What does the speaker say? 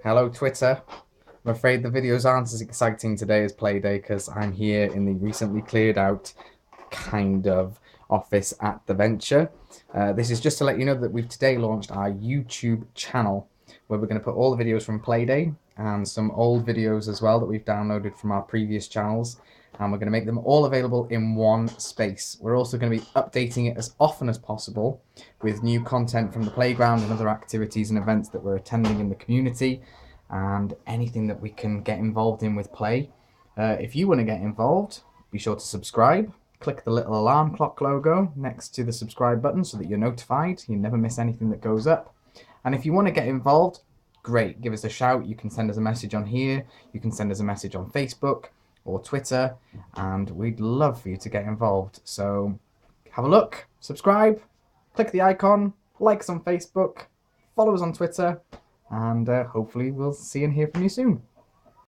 Hello, Twitter. I'm afraid the videos aren't as exciting today as Playday because I'm here in the recently cleared out kind of office at the Venture. This is just to let you know that we've today launched our YouTube channel where we're going to put all the videos from Playday and some old videos as well that we've downloaded from our previous channels, and we're going to make them all available in one space. We're also going to be updating it as often as possible with new content from the playground and other activities and events that we're attending in the community, and anything that we can get involved in with play. If you want to get involved, be sure to subscribe. Click the little alarm clock logo next to the subscribe button so that you're notified. You never miss anything that goes up. And if you want to get involved, great, give us a shout. You can send us a message on here. You can send us a message on Facebook or Twitter, and we'd love for you to get involved. So have a look, subscribe, click the icon, like us on Facebook, follow us on Twitter, and hopefully we'll see and hear from you soon.